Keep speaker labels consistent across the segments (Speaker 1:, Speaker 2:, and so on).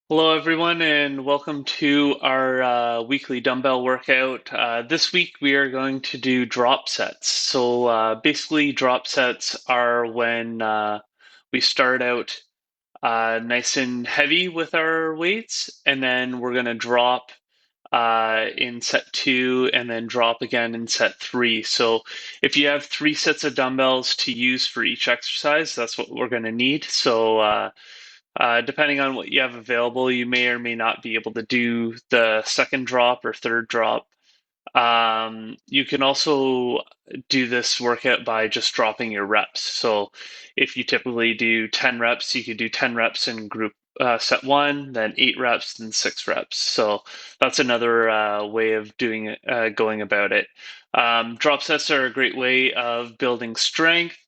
Speaker 1: Hello, everyone, and welcome to our weekly dumbbell workout. This week we are going to do drop sets. So basically, drop sets are when we start out nice and heavy with our weights, and then we're going to drop in set two and then drop again in set three. So if you have three sets of dumbbells to use for each exercise, that's what we're going to need. So depending on what you have available, you may or may not be able to do the second drop or third drop. You can also do this workout by just dropping your reps. So if you typically do 10 reps, you could do 10 reps in group set one, then 8 reps, then 6 reps. So that's another way of doing it, going about it. Drop sets are a great way of building strength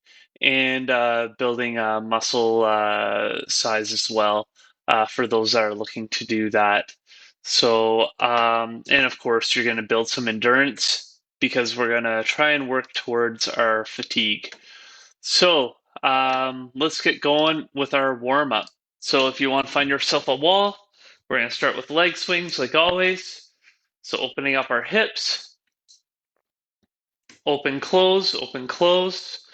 Speaker 1: and building muscle size as well for those that are looking to do that. And of course, you're going to build some endurance because we're going to try and work towards our fatigue. So let's get going with our warm up. So if you want to find yourself a wall, we're going to start with leg swings like always. So opening up our hips, open, close, open, close.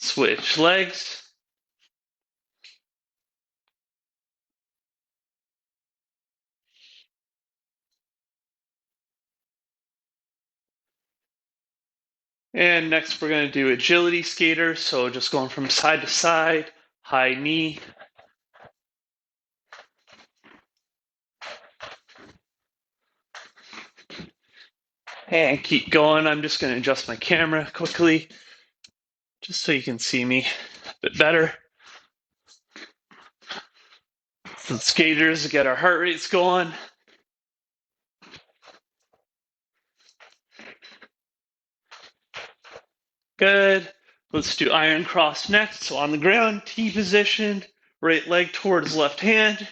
Speaker 1: Switch legs. And next we're going to do agility skater. So just going from side to side, high knee. And keep going. I'm just going to adjust my camera quickly just so you can see me a bit better. So the skaters get our heart rates going. Good. Let's do iron cross next. So on the ground, T position, right leg towards left hand,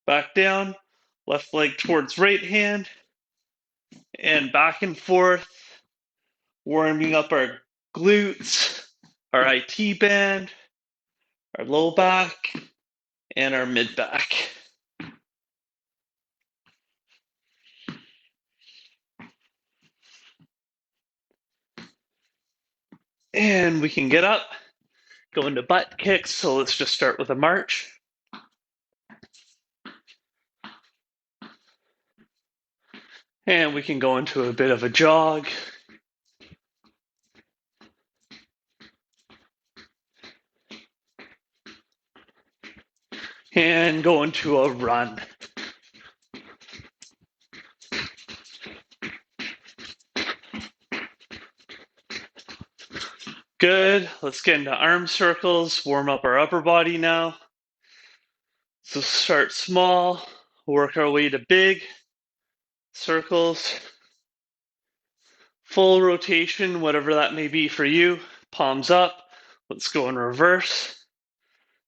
Speaker 1: back down, left leg towards right hand, and back and forth, warming up our glutes, our IT band, our low back, and our mid back. And we can get up, go into butt kicks. So let's just start with a march. And we can go into a bit of a jog. And go into a run. Good. Let's get into arm circles, warm up our upper body now. So start small, work our way to big circles, full rotation, whatever that may be for you. Palms up. Let's go in reverse.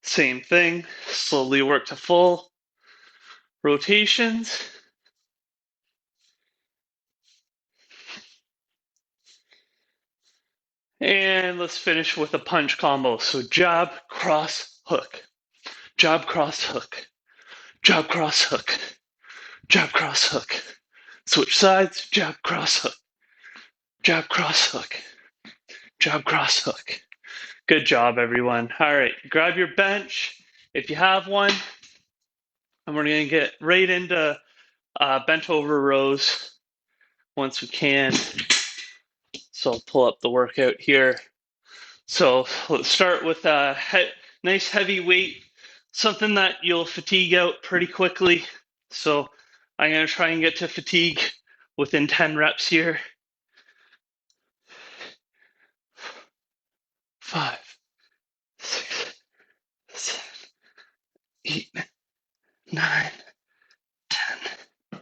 Speaker 1: Same thing. Slowly work to full rotations. And let's finish with a punch combo. So jab, cross, hook. Jab, cross, hook. Jab, cross, hook. Jab, cross, hook. Switch sides, jab, cross, hook. Jab, cross, hook. Jab, cross, hook. Good job, everyone. All right, grab your bench if you have one. And we're going to get right into bent over rows once we can. So I'll pull up the workout here. So let's start with a nice heavy weight, something that you'll fatigue out pretty quickly. So I'm going to try and get to fatigue within 10 reps here. 5, 6, 7, 8, 9, 10.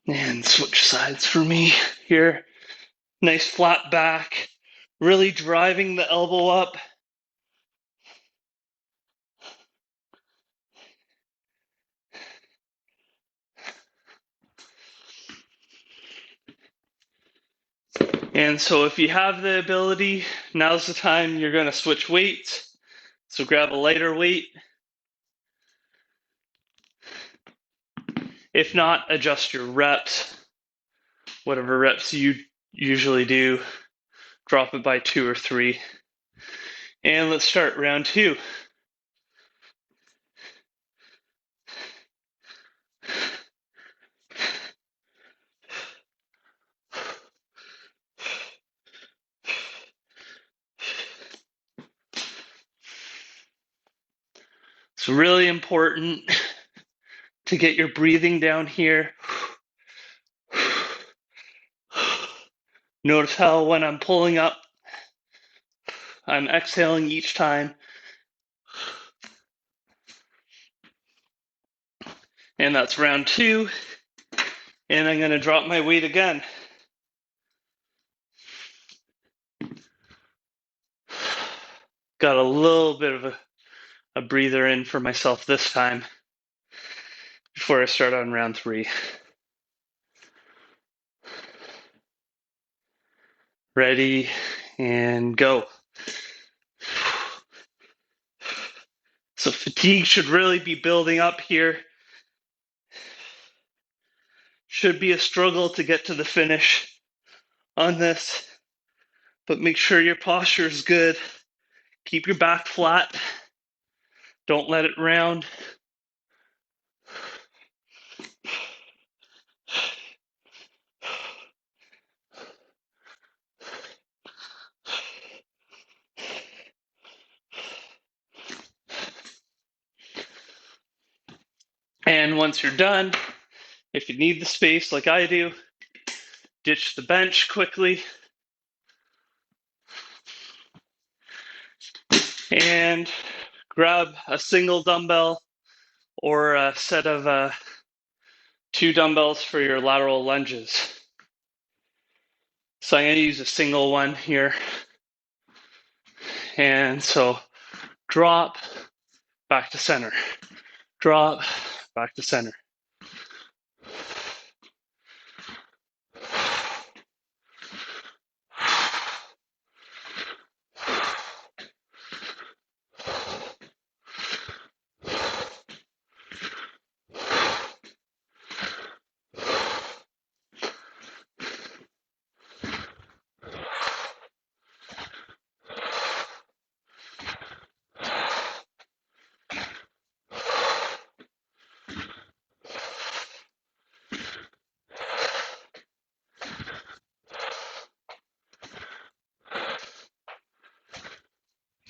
Speaker 1: And switch sides for me here. Nice flat back, really driving the elbow up. And so if you have the ability, now's the time you're going to switch weights. So grab a lighter weight. If not, adjust your reps. Whatever reps you usually do, drop it by 2 or 3. And let's start round 2. It's really important to get your breathing down here. Notice how when I'm pulling up, I'm exhaling each time. And that's round 2. And I'm going to drop my weight again. Got a little bit of a breather in for myself this time before I start on round 3. Ready, and go. So fatigue should really be building up here. Should be a struggle to get to the finish on this, but make sure your posture is good. Keep your back flat. Don't let it round. And once you're done, if you need the space like I do, ditch the bench quickly. And grab a single dumbbell or a set of 2 dumbbells for your lateral lunges. So I'm going to use a single one here. And so drop, back to center. Drop, back to center.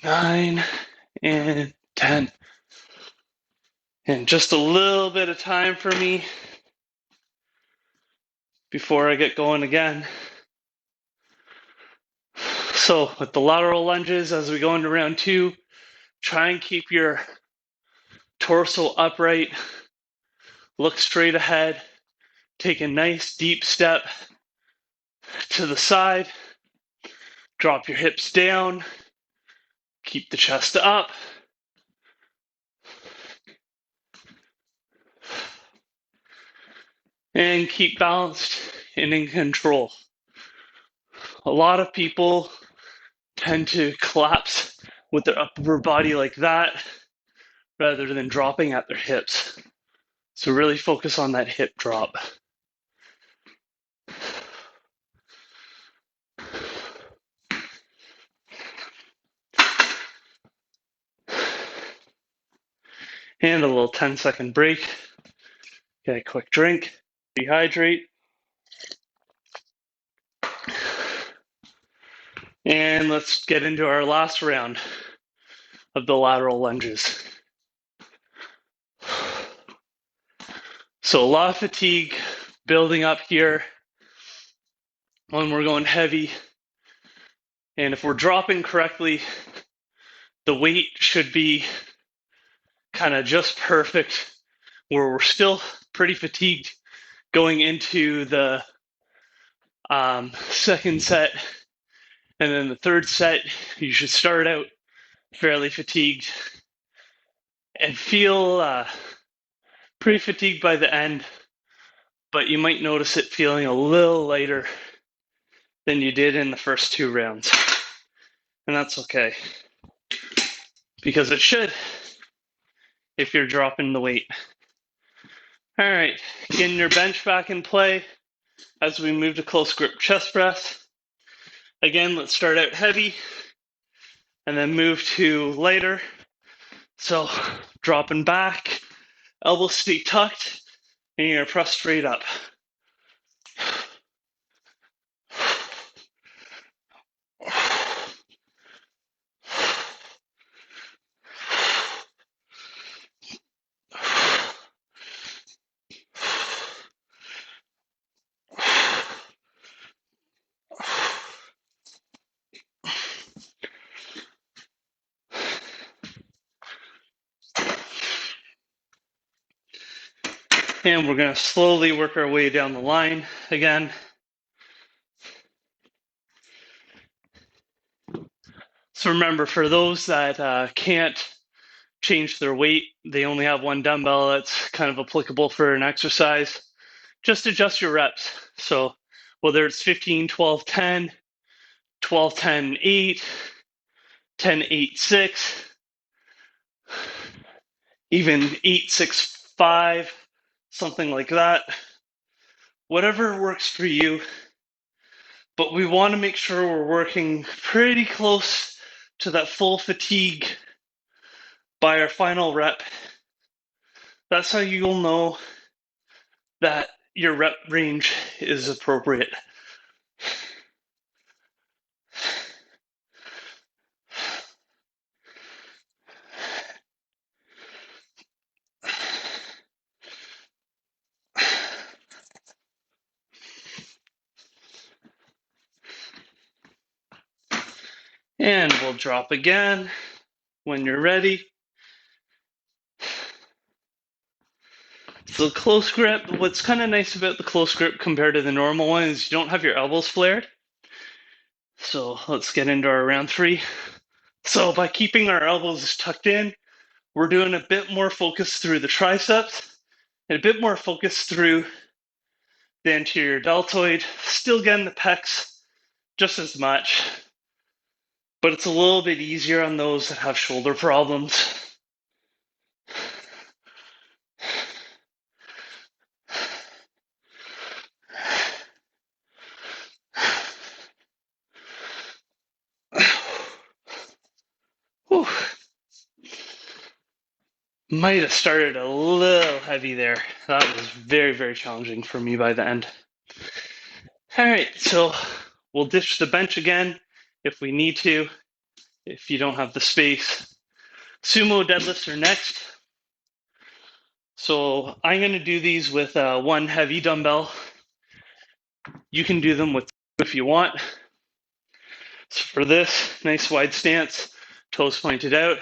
Speaker 1: Nine and 10. And just a little bit of time for me before I get going again. So with the lateral lunges, as we go into round 2, try and keep your torso upright. Look straight ahead. Take a nice deep step to the side. Drop your hips down. Keep the chest up. And keep balanced and in control. A lot of people tend to collapse with their upper body like that rather than dropping at their hips. So really focus on that hip drop. And a little 10-second break. Get a quick drink, dehydrate. And let's get into our last round of the lateral lunges. So a lot of fatigue building up here when we're going heavy. And if we're dropping correctly, the weight should be kind of just perfect, where we're still pretty fatigued going into the second set. And then the third set, you should start out fairly fatigued and feel pretty fatigued by the end, but you might notice it feeling a little lighter than you did in the first 2 rounds. And that's okay, because it should if you're dropping the weight. All right, getting your bench back in play as we move to close grip chest press. Again, let's start out heavy and then move to lighter. So dropping back, elbows stay tucked, and you're gonna press straight up. And we're gonna slowly work our way down the line again. So remember, for those that can't change their weight, they only have one dumbbell that's kind of applicable for an exercise, just adjust your reps. So whether it's 15, 12, 10, 12, 10, 8, 10, 8, 6, even 8, 6, 5, something like that. Whatever works for you. But we want to make sure we're working pretty close to that full fatigue by our final rep. That's how you'll know that your rep range is appropriate. And we'll drop again when you're ready. So close grip, what's kind of nice about the close grip compared to the normal one is you don't have your elbows flared. So let's get into our round 3. So by keeping our elbows tucked in, we're doing a bit more focus through the triceps and a bit more focus through the anterior deltoid. Still getting the pecs just as much, but it's a little bit easier on those that have shoulder problems. Whew. Might have started a little heavy there. That was very, very challenging for me by the end. All right, so we'll ditch the bench again if we need to, if you don't have the space. Sumo deadlifts are next. So I'm going to do these with one heavy dumbbell. You can do them with two if you want. So for this, nice wide stance, toes pointed out.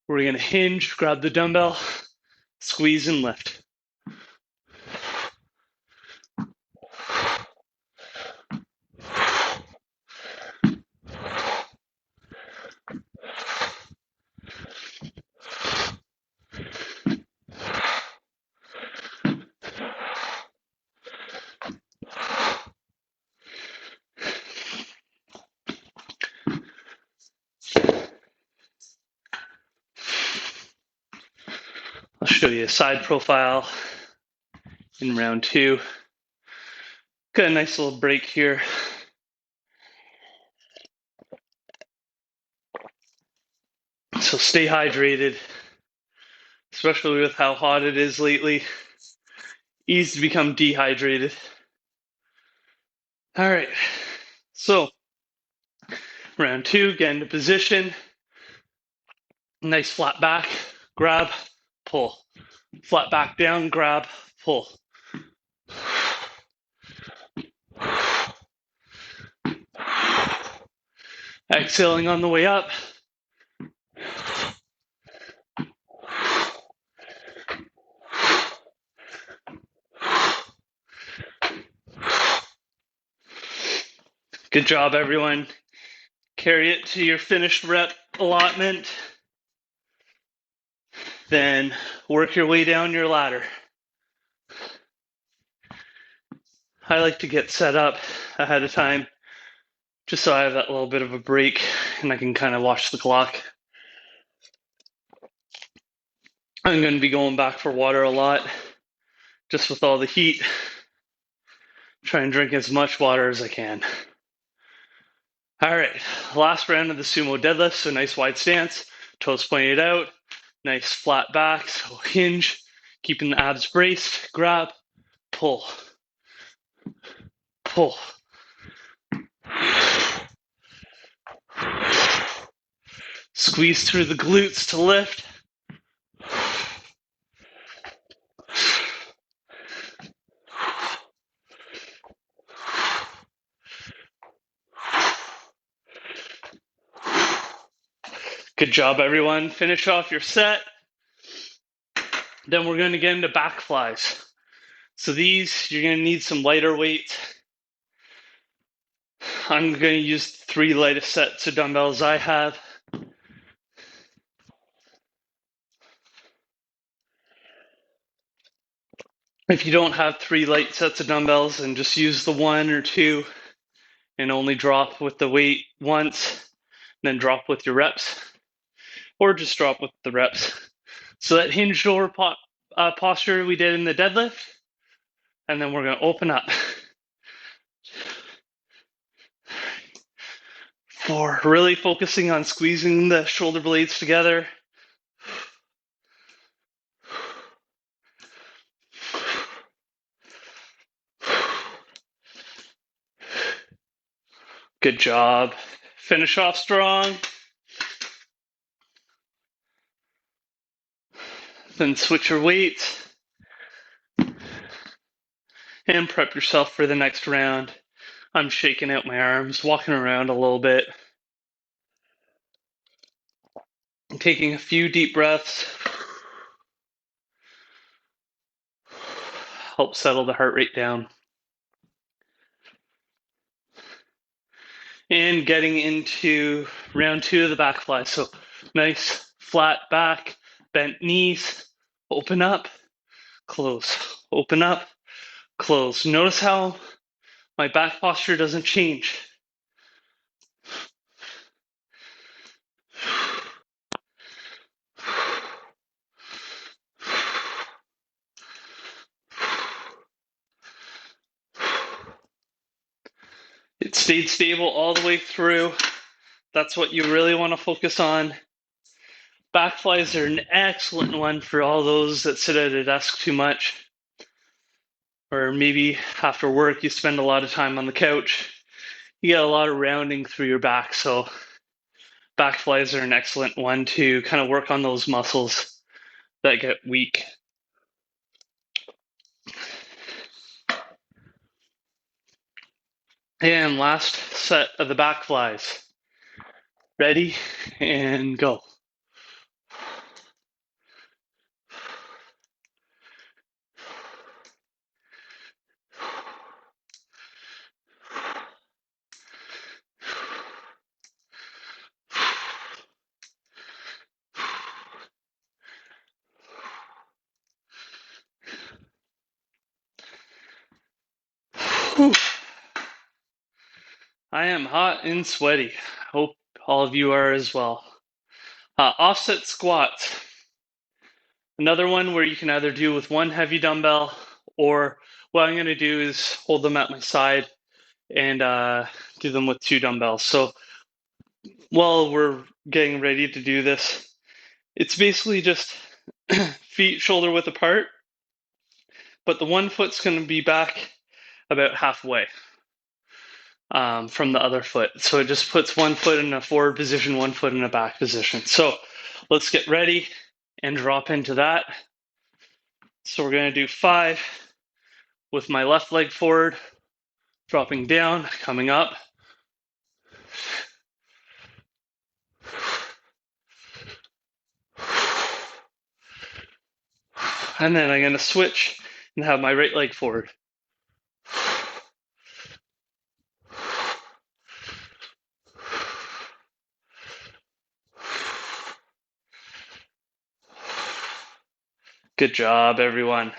Speaker 1: We're going to hinge, grab the dumbbell, squeeze and lift. I'll show you a side profile in round 2. Got a nice little break here. So stay hydrated, especially with how hot it is lately. Easy to become dehydrated. All right, so round 2, get into position. Nice flat back, grab, pull. Flat back down, grab, pull. Exhaling on the way up. Good job, everyone. Carry it to your finished rep allotment. Then work your way down your ladder. I like to get set up ahead of time just so I have that little bit of a break and I can kind of watch the clock. I'm going to be going back for water a lot, just with all the heat. Try and drink as much water as I can. All right, last round of the sumo deadlift, so nice wide stance, toes pointed out, nice flat back, so hinge, keeping the abs braced, grab, pull, pull. Squeeze through the glutes to lift. Good job, everyone. Finish off your set. Then we're going to get into back flies. So these, you're going to need some lighter weights. I'm going to use 3 lightest sets of dumbbells I have. If you don't have 3 light sets of dumbbells, then just use the 1 or 2 and only drop with the weight once, then drop with your reps, or just drop with the reps. So that hinged over posture we did in the deadlift, and then we're going to open up. 4, really focusing on squeezing the shoulder blades together. Good job. Finish off strong. Then switch your weights and prep yourself for the next round. I'm shaking out my arms, walking around a little bit. I'm taking a few deep breaths. Help settle the heart rate down. And getting into round 2 of the back fly. So nice flat back, bent knees, open up, close, open up, close. Notice how my back posture doesn't change. It stayed stable all the way through. That's what you really want to focus on. Back flies are an excellent one for all those that sit at a desk too much, or maybe after work you spend a lot of time on the couch. You get a lot of rounding through your back, so back flies are an excellent one to kind of work on those muscles that get weak. And last set of the back flies. Ready and go. Whew. I am hot and sweaty. Hope all of you are as well. Offset squats. Another one where you can either do with one heavy dumbbell, or what I'm going to do is hold them at my side and do them with 2 dumbbells. So while we're getting ready to do this, it's basically just feet shoulder width apart, but the one foot's going to be back about halfway from the other foot. So it just puts one foot in a forward position, one foot in a back position. So let's get ready and drop into that. So we're going to do 5 with my left leg forward, dropping down, coming up. And then I'm going to switch and have my right leg forward. Good job, everyone.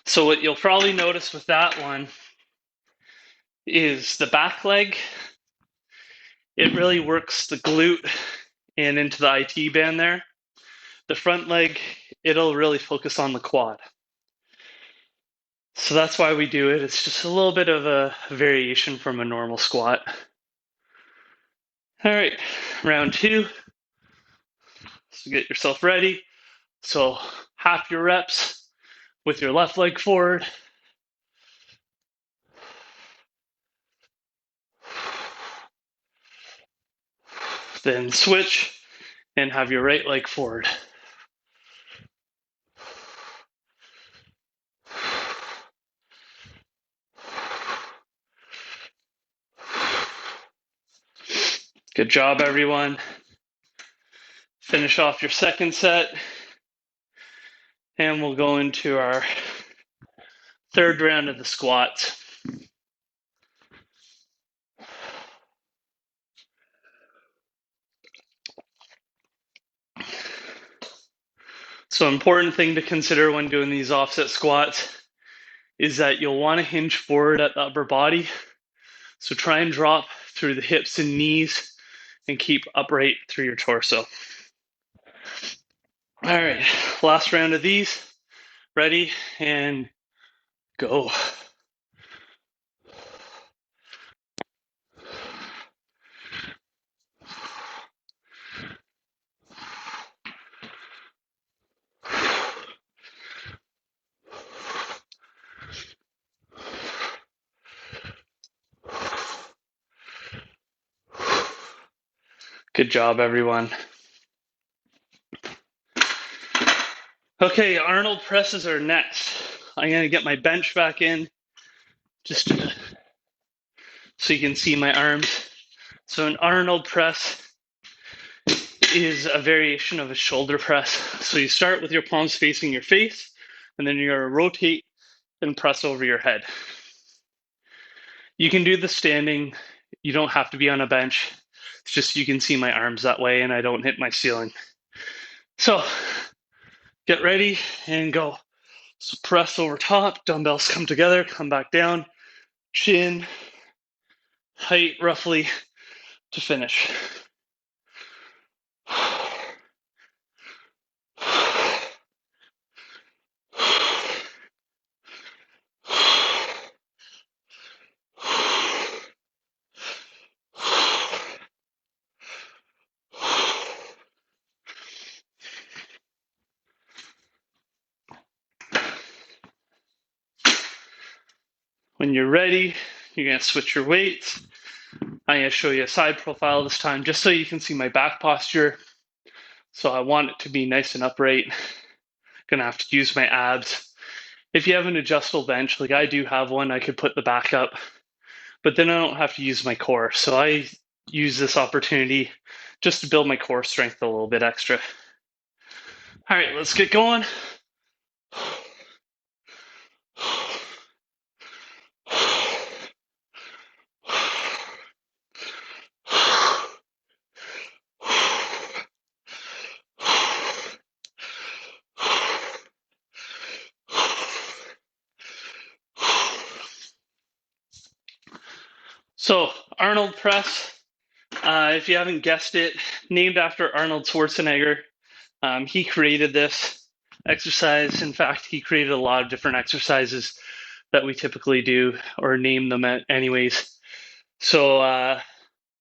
Speaker 1: So what you'll probably notice with that one is the back leg. It really works the glute and into the IT band there. The front leg it'll really focus on the quad. So that's why we do it. It's just a little bit of a variation from a normal squat. All right, round 2. So get yourself ready. So half your reps with your left leg forward. Then switch and have your right leg forward. Good job, everyone. Finish off your second set. And we'll go into our third round of the squats. So important thing to consider when doing these offset squats is that you'll want to hinge forward at the upper body. So try and drop through the hips and knees and keep upright through your torso. All right, last round of these. Ready and go. Good job, everyone. Okay, Arnold presses are next. I'm going to get my bench back in just so you can see my arms. So an Arnold press is a variation of a shoulder press. So you start with your palms facing your face, and then you're going to rotate and press over your head. You can do the standing. You don't have to be on a bench. It's just you can see my arms that way and I don't hit my ceiling. So get ready and go. So press over top, dumbbells come together, come back down, chin, height roughly to finish. When you're ready, you're going to switch your weights. I'm going to show you a side profile this time just so you can see my back posture. So I want it to be nice and upright. Going to have to use my abs. If you have an adjustable bench, like I do have one, I could put the back up, but then I don't have to use my core. So I use this opportunity just to build my core strength a little bit extra. All right, let's get going. So Arnold Press, if you haven't guessed it, named after Arnold Schwarzenegger. He created this exercise. In fact, he created a lot of different exercises that we typically do or name them anyways. So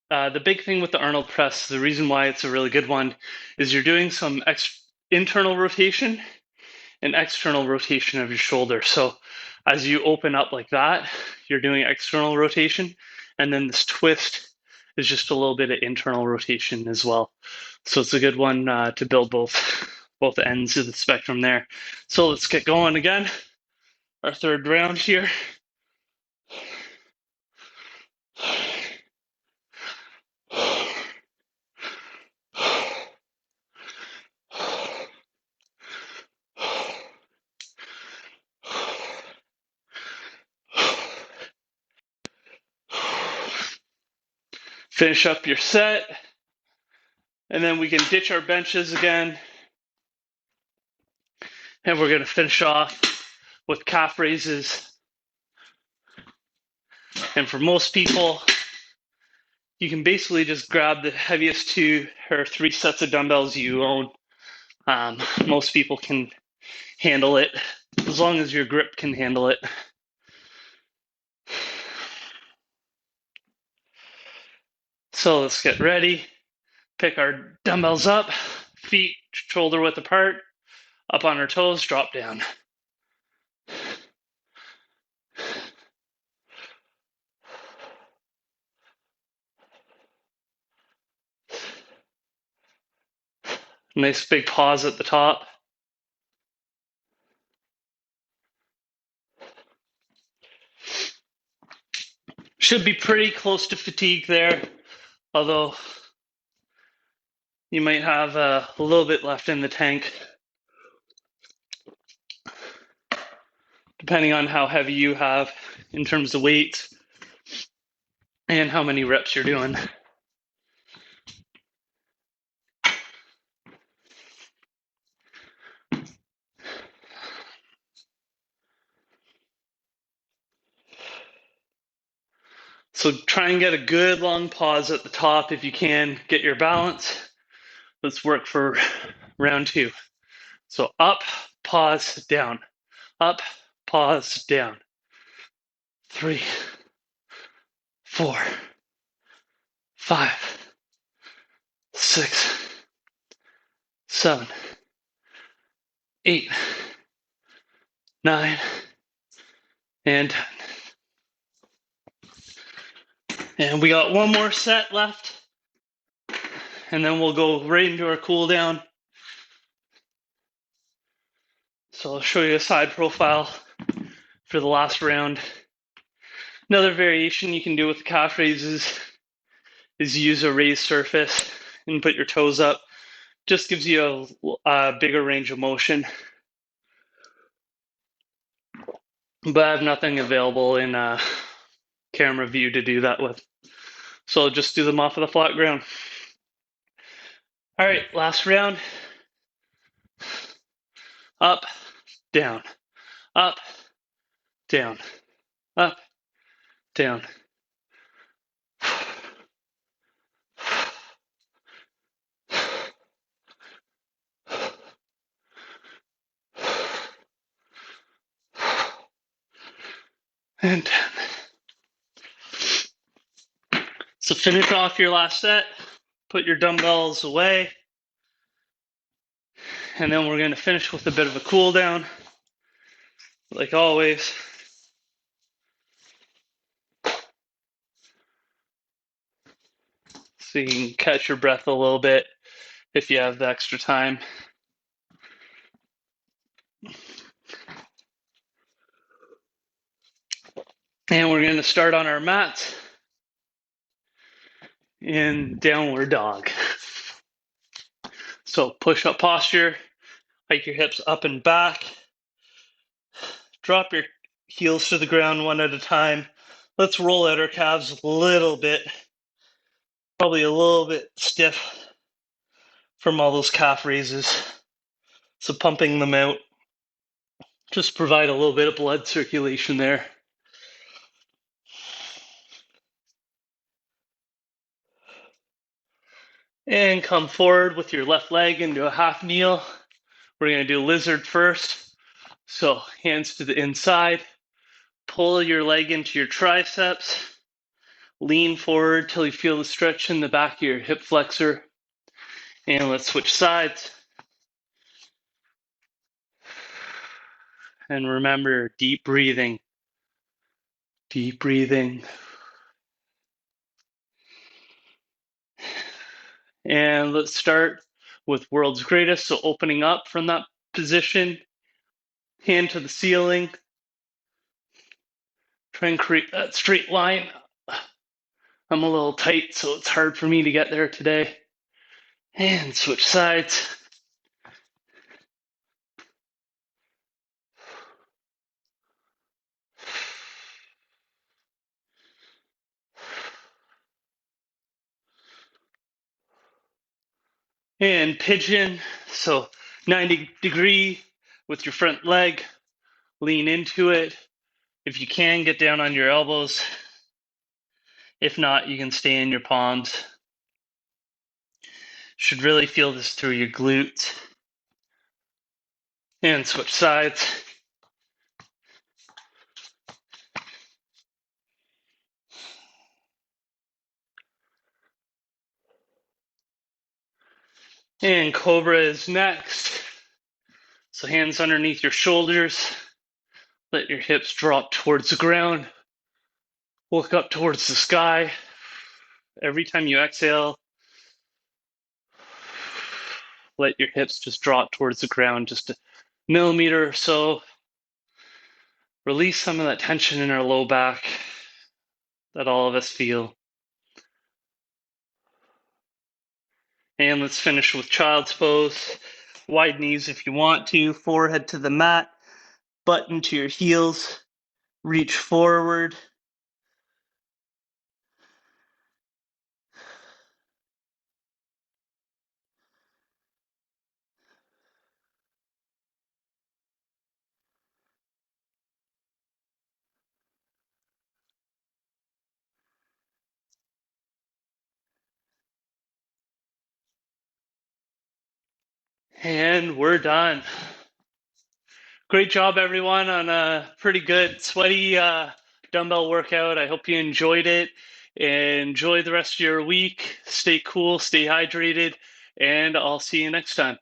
Speaker 1: the big thing with the Arnold Press, the reason why it's a really good one, is you're doing some internal rotation and external rotation of your shoulder. So as you open up like that, you're doing external rotation, and then this twist is just a little bit of internal rotation as well. So it's a good one to build both ends of the spectrum there. So let's get going again. Our third round here. Finish up your set, and then we can ditch our benches again. And we're going to finish off with calf raises. And for most people, you can basically just grab the heaviest 2 or 3 sets of dumbbells you own. Most people can handle it as long as your grip can handle it. So let's get ready. Pick our dumbbells up, feet shoulder width apart, up on our toes, drop down. Nice big pause at the top. Should be pretty close to fatigue there, although you might have a little bit left in the tank, depending on how heavy you have in terms of weight and how many reps you're doing. So try and get a good long pause at the top if you can. Get your balance. Let's work for round 2. So up, pause, down. Up, pause, down. 3, 4, 5, 6, 7, 8, 9, and 10. And we got one more set left, and then we'll go right into our cool down. So I'll show you a side profile for the last round. Another variation you can do with the calf raises is use a raised surface and put your toes up. Just gives you a bigger range of motion. But I have nothing available in camera view to do that with. So I'll just do them off of the flat ground. All right, last round. Up, down, up, down, up, down. And 10. So finish off your last set, put your dumbbells away, and then we're going to finish with a bit of a cool down, like always. So you can catch your breath a little bit if you have the extra time. And we're going to start on our mats in downward dog. So push-up posture, hike your hips up and back. Drop your heels to the ground one at a time. Let's roll out our calves a little bit. Probably a little bit stiff from all those calf raises. So pumping them out. Just provide a little bit of blood circulation there. And come forward with your left leg into a half kneel. We're going to do lizard first. So hands to the inside. Pull your leg into your triceps. Lean forward till you feel the stretch in the back of your hip flexor. And let's switch sides. And remember, deep breathing. Deep breathing. And let's start with world's greatest. So opening up from that position, hand to the ceiling. Try and create that straight line. I'm a little tight, so it's hard for me to get there today. And switch sides. And pigeon. So 90-degree with your front leg. Lean into it. If you can, get down on your elbows. If not, you can stay in your palms. Should really feel this through your glutes. And switch sides. And Cobra is next. So hands underneath your shoulders. Let your hips drop towards the ground. Look up towards the sky. Every time you exhale, let your hips just drop towards the ground just a millimeter or so. Release some of that tension in our low back that all of us feel. And let's finish with child's pose. Wide knees if you want to, forehead to the mat, button to your heels, reach forward. And we're done. Great job, everyone, on a pretty good, sweaty dumbbell workout. I hope you enjoyed it. Enjoy the rest of your week. Stay cool, stay hydrated, and I'll see you next time.